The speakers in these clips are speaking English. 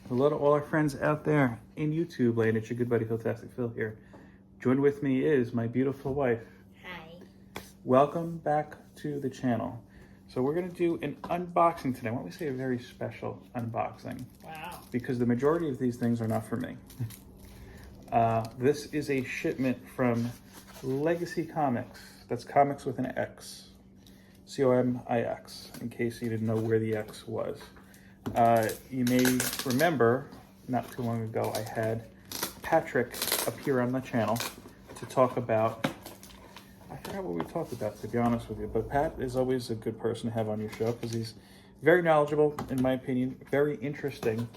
Hello to all our friends out there in YouTube land. It's your good buddy Philtastic Phil here. Joined with me is my beautiful wife. Hi. Welcome back to the channel. So we're going to do an unboxing today. Why don't we say a very special unboxing? Wow. Because the majority of these things are not for me. This is a shipment from Legacy Comics. That's comics with an X. C-O-M-I-X, in case you didn't know where the X was. You may remember, not too long ago, I had Patrick appear on the channel to talk about, I forgot what we talked about, to be honest with you, but Pat is always a good person to have on your show because he's very knowledgeable, in my opinion, very interesting,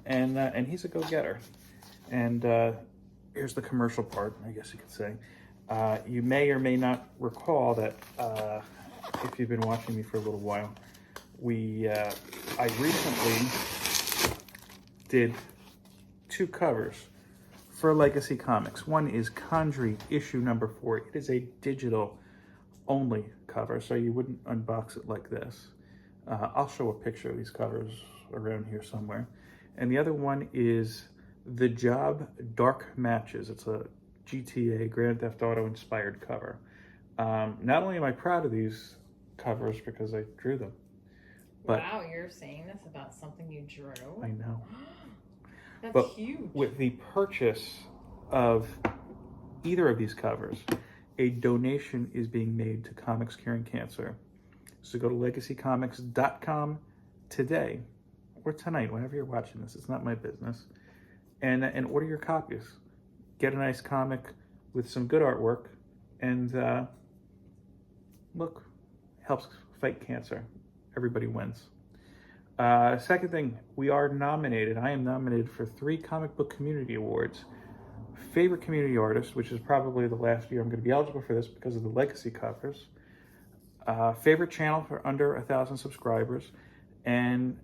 and he's a go-getter. And here's the commercial part, I guess you could say. You may or may not recall that if you've been watching me for a little while, I recently did 2 covers for Legacy Comics. One is Conjury issue number 4. It is a digital only cover, so you wouldn't unbox it like this. I'll show a picture of these covers around here somewhere. And the other one is The Job Dark Matches. It's a GTA Grand Theft Auto inspired cover. Not only am I proud of these covers because I drew them, but wow, you're saying this about something you drew? I know. That's huge. With the purchase of either of these covers, a donation is being made to Comics Curing Cancer. So go to legacycomics.com today or tonight, whenever you're watching this. It's not my business. And order your copies. Get a nice comic with some good artwork, and look, helps fight cancer. Everybody wins. Second thing, we are nominated. I am nominated for 3 Comic Book Community Awards. Favorite Community Artist, which is probably the last year I'm going to be eligible for this because of the Legacy covers. Favorite Channel for under 1,000 subscribers. And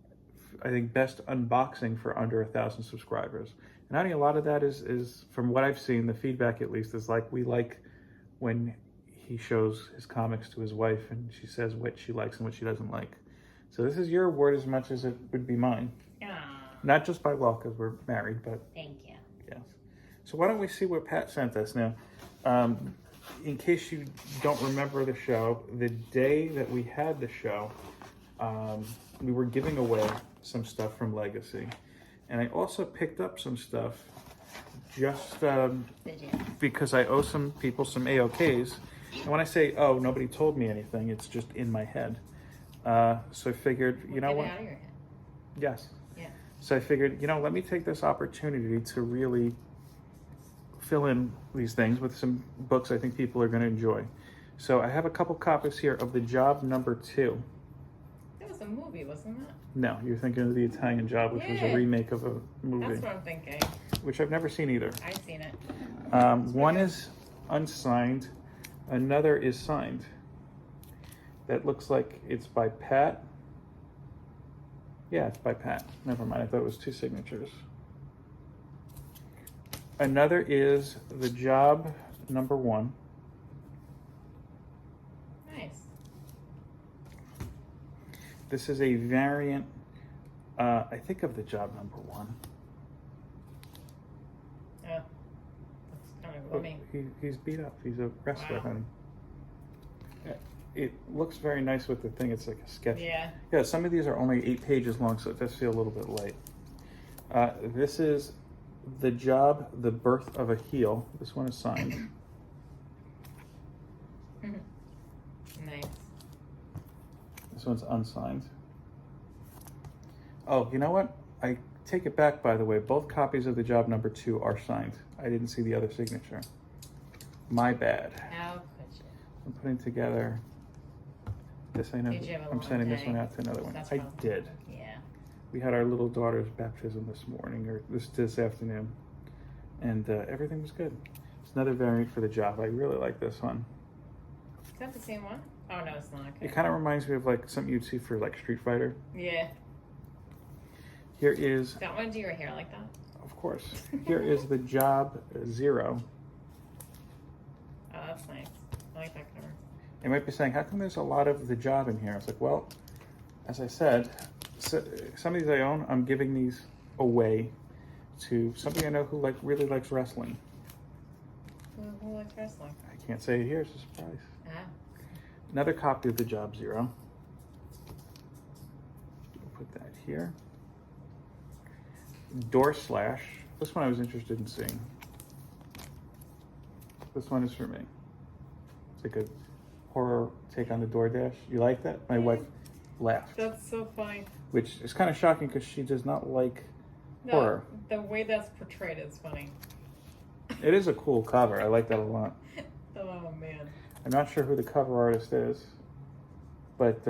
I think Best Unboxing for under 1,000 subscribers. And I think a lot of that is, from what I've seen, the feedback at least, is like, we like when he shows his comics to his wife and she says what she likes and what she doesn't like. So this is your award as much as it would be mine. Aww. Not just by law because we're married, but Thank you. yes. So why don't we see what Pat sent us now? In case you don't remember the show, the day that we had the show, we were giving away some stuff from Legacy. And I also picked up some stuff just because I owe some people some AOKs. And when I say, oh, nobody told me anything, it's just in my head. So I figured, you know what? Get it out of your head. Yes. Yeah. So I figured, let me take this opportunity to really fill in these things with some books I think people are going to enjoy. So I have a couple copies here of The Job number 2. That was a movie, wasn't it? No, you're thinking of The Italian Job, which was a remake of a movie. That's what I'm thinking. Which I've never seen either. I've seen it. One is unsigned. Another is signed. That looks like it's by Pat. Yeah, it's by Pat. Never mind, I thought it was 2 signatures. Another is The Job number 1. Nice. This is a variant, I think, of The Job number 1. Yeah. That's kind of gloomy. He's beat up. He's a wrestler, Wow. honey. It looks very nice with the thing. It's like a sketch. Yeah. Yeah, some of these are only 8 pages long, so it does feel a little bit light. This is The Job, The Birth of a Heel. This one is signed. Nice. This one's unsigned. Oh, you know what? I take it back, by the way. Both copies of The Job number 2 are signed. I didn't see the other signature. My bad. How could you? I'm putting together this. I know. Did you have a I'm long sending this day? one out to another one. That's I probably- did. Yeah. We had our little daughter's baptism this morning, or this afternoon, and everything was good. It's another variant for The Job. I really like this one. Is that the same one? Oh, no, it's not. Okay. It kind of reminds me of like something you'd see for like Street Fighter. Yeah. Here is, That one, do your hair like that? of course, here is The Job 0. Oh, that's nice. I like that cover. You might be saying, how come there's a lot of The Job in here? It's like, well, as I said, some of these I own, I'm giving these away to somebody I know who really likes wrestling. Who likes wrestling? I can't say it here, it's a surprise. Ah. Another copy of The Job Zero. We'll put that here. Door Slash. This one I was interested in seeing. This one is for me. It's like a horror take on the DoorDash. You like that? My wife laughed. That's so funny. Which is kind of shocking because she does not like horror. The way that's portrayed is funny. It is a cool cover. I like that a lot. Oh, man. I'm not sure who the cover artist is, but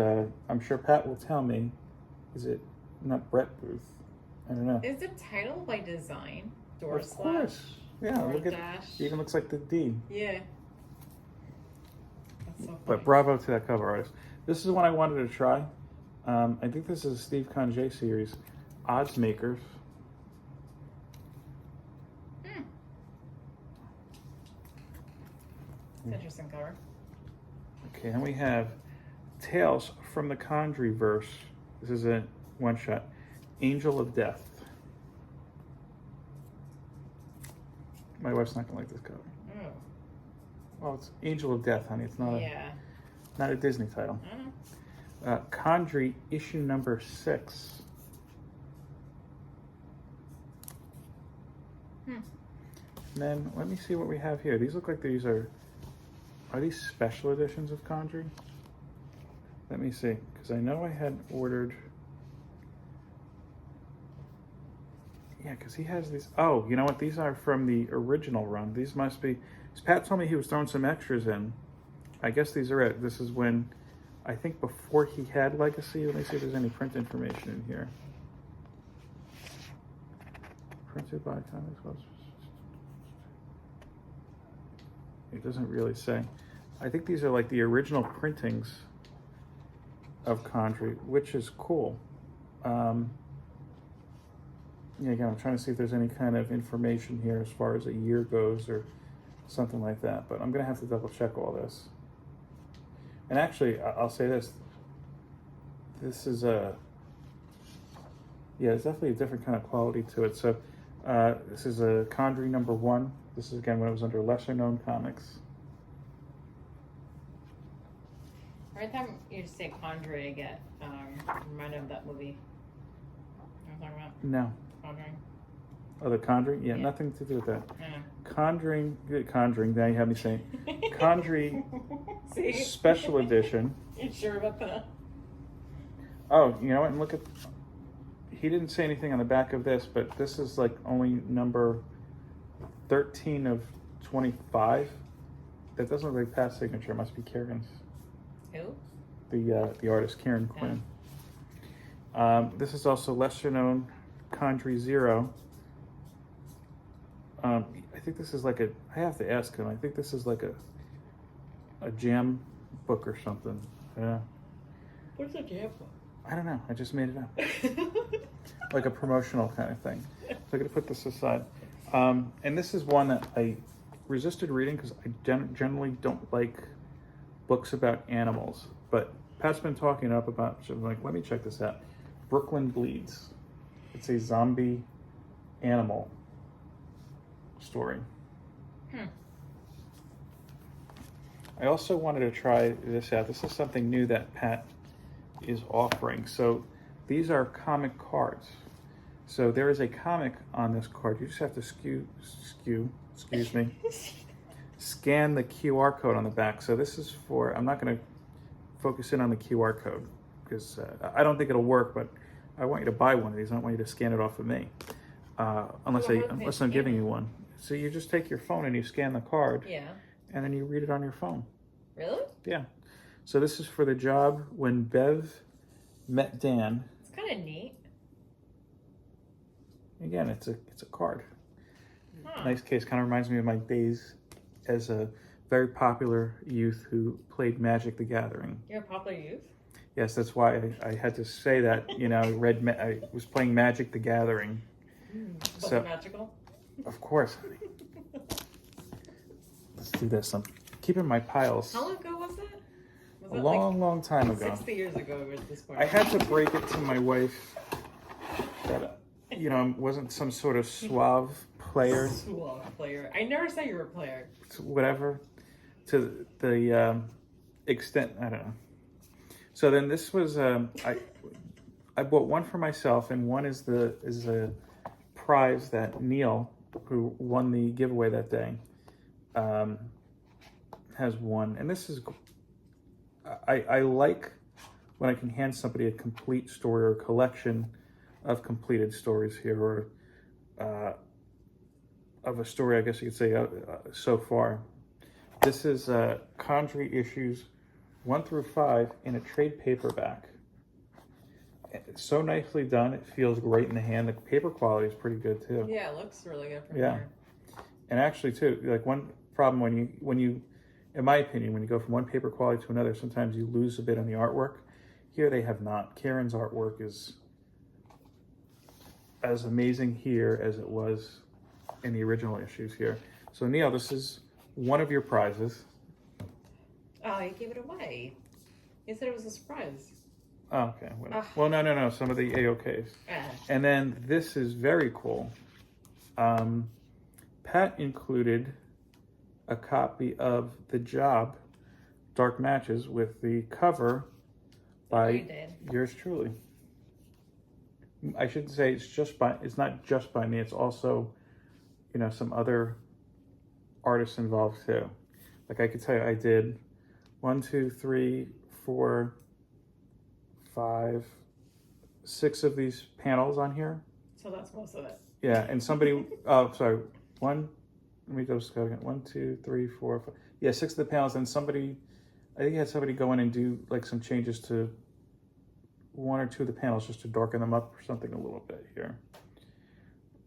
I'm sure Pat will tell me. Is it not Brett Booth? I don't know. Is the title by design? Door Of Slash? course. Yeah, Door look at Dash? it. Even looks like the D. Yeah. That's so funny. But bravo to that cover artist. This is one I wanted to try. I think this is a Steve Conjay series, Odds Makers. It's an interesting cover. Okay, and we have Tales from the Conjureverse. This is a one-shot. Angel of Death. My wife's not gonna like this cover. Oh. Well, it's Angel of Death, honey. It's not Yeah. not a Disney title. I don't know. Conjuring issue number 6. And then let me see what we have here. These look like these are these special editions of Conjuring? Let me see, because I know I had ordered. Yeah, because he has these. Oh, you know what? These are from the original run. These must be. Pat told me he was throwing some extras in. I guess these are it. This is when, I think before he had Legacy. Let me see if there's any print information in here. Printed by Comics Plus. It doesn't really say. I think these are like the original printings of Conjuring, which is cool. Yeah, again, I'm trying to see if there's any kind of information here as far as a year goes or something like that. But I'm going to have to double check all this. And actually, I'll say this. This is a... Yeah, it's definitely a different kind of quality to it. So this is a Conjuring number 1. This is, again, when it was under Lesser Known Comics. Every time you say Conjuring, I get reminded of that movie. You know what I'm talking about? No. Conjuring. Oh, the Conjuring? Yeah, Yeah. nothing to do with that. I know. Conjuring, now you have me saying. Conjuring See? Special Edition. You sure about that? Oh, you know what? And look at. He didn't say anything on the back of this, but this is like only number 13 of 25. That doesn't look like Pat's signature. It must be Kieran's. Who? The artist, Kieran Quinn. This is also Lesser Known Conjuring Zero. I think this is like a. I have to ask him. I think this is like a jam book or something. Yeah. What's a jam book? I don't know. I just made it up. Like a promotional kind of thing. So I'm going to put this aside. And this is one that I resisted reading because I generally don't like books about animals. But Pat's been talking up about, so I'm like, let me check this out. Brooklyn Bleeds. It's a zombie animal story. I also wanted to try this out. This is something new that Pat is offering. So these are comic cards. So there is a comic on this card. You just have to scan the QR code on the back. So this is for, I'm not going to focus in on the QR code because I don't think it'll work, but I want you to buy one of these. I don't want you to scan it off of me unless I'm giving you one. So you just take your phone and you scan the card. Yeah. And then you read it on your phone. Really? Yeah. So this is for The Job When Bev Met Dan. It's kind of neat. Again, it's a card. Huh. Nice case. Kind of reminds me of my days as a very popular youth who played Magic the Gathering. You're a popular youth? Yes, that's why I had to say that. You know, I was playing Magic the Gathering. Was it magical? Of course. Let's do this. keeping my piles. How long ago was it? Was A it long time ago. 60 years ago at this point. I had to break it to my wife that, you know, I wasn't some sort of suave player, Suave player. I never said you were a player. whatever, to the extent, I don't know. So then this was, I bought one for myself, and one is a prize that Neil, who won the giveaway that day, has won. And this is, I like when I can hand somebody a complete story or a collection of completed stories here, or of a story, I guess you could say, so far. This is Condrey issues 1 through 5 in a trade paperback. It's so nicely done. It feels great in the hand. The paper quality is pretty good too. Yeah, it looks really good from Yeah. here. And actually too, like one problem when you, in my opinion, when you go from one paper quality to another, sometimes you lose a bit on the artwork. Here they have not. Karen's artwork is as amazing here as it was in the original issues here. So Neil, this is one of your prizes. Oh, you gave it away. You said it was a surprise. Oh, okay. Well, no. Some of the AOKs. And then this is very cool. Pat included a copy of The Job, Dark Matches, with the cover by yours truly. I should say it's not just by me. It's also, you know, some other artists involved too. Like I could tell you, I did 1, 2, 3, 4, 5, 6 of these panels on here. So that's most of it. Yeah, and somebody, oh, sorry, let me just go again. 1, 2, 3, 4, 5. Yeah, 6 of the panels, and somebody, I think you had somebody go in and do like some changes to 1 or 2 of the panels just to darken them up or something a little bit here.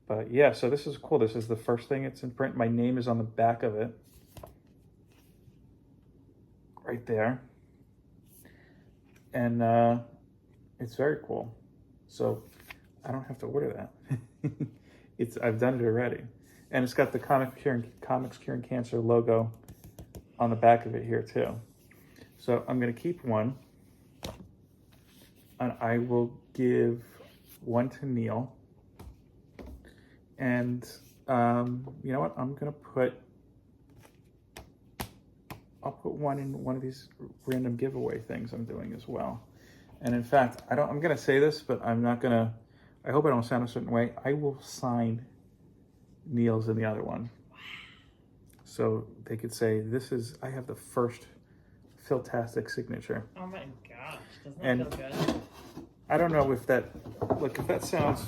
But yeah, so this is cool. This is the first thing it's in print. My name is on the back of it. Right there. And it's very cool. So I don't have to order that. I've done it already. And it's got the Comics Curing Cancer logo on the back of it here too. So I'm going to keep one. And I will give one to Neil. And you know what? I'll put one in one of these random giveaway things I'm doing as well. And in fact, I'm gonna say this, but I'm not gonna, I hope I don't sound a certain way. I will sign Neil's in the other one. So they could say, I have the first Philtastic signature. Oh my gosh, doesn't that feel good? I don't know if that sounds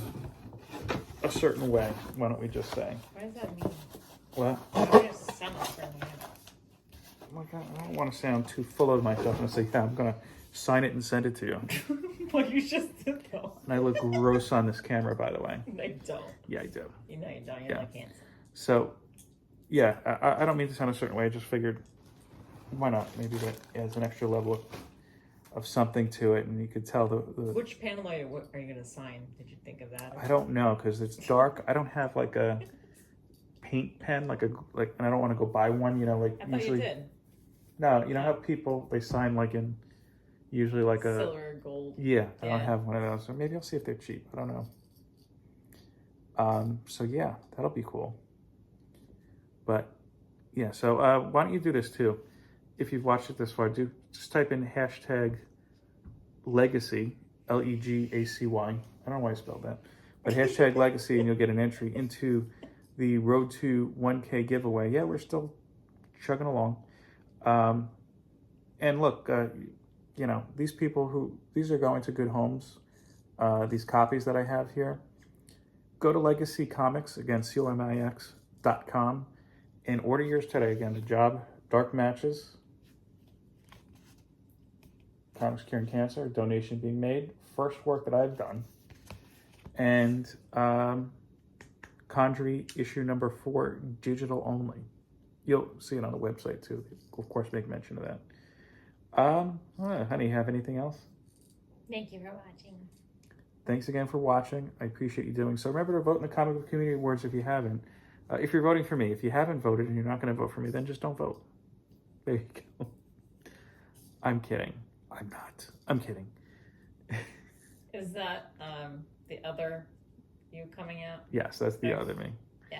a certain way, why don't we just say? What does that mean? What? Why does it sound like friendly? I don't want to sound too full of myself and say, yeah, I'm going to sign it and send it to you. Well, you just did though. And I look gross on this camera, by the way. I don't. Yeah, I do. You know you don't. You're Yeah. like handsome. So, yeah, I don't mean to sound a certain way. I just figured, why not? Maybe that adds an extra level of something to it, and you could tell the Which panel are you going to sign? Did you think of that? I don't know, because it's dark. I don't have like a paint pen, and I don't want to go buy one, you know, like I thought usually. you did. No, you know how people, they sign like in, usually like a... Silver, gold. Yeah, I don't Yeah. have one of those. Or maybe I'll see if they're cheap. I don't know. So yeah, that'll be cool. But yeah, so why don't you do this too? If you've watched it this far, just type in hashtag legacy, Legacy. I don't know why I spelled that. But hashtag legacy, and you'll get an entry into the Road to 1K giveaway. Yeah, we're still chugging along. And look, you know, these are going to good homes. These copies that I have here. Go to Legacy Comics, again, COMIX.com, and order yours today. Again, The Job, Dark Matches, Comics Curing Cancer, donation being made. First work that I've done. And Condrey issue number 4, digital only. You'll see it on the website too. Of course, make mention of that. Honey, have anything else? Thank you for watching. Thanks again for watching. I appreciate you doing so. Remember to vote in the Comic Book Community Awards if you haven't. If you're voting for me, if you haven't voted and you're not going to vote for me, then just don't vote. There you go. I'm kidding. I'm not. I'm kidding. Is that the other you coming out? Yes, that's the other me. Yeah.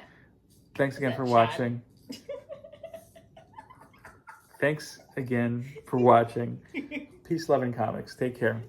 Thanks Is again that for Chad? watching. Thanks again for watching. Peace, love, and comics. Take care.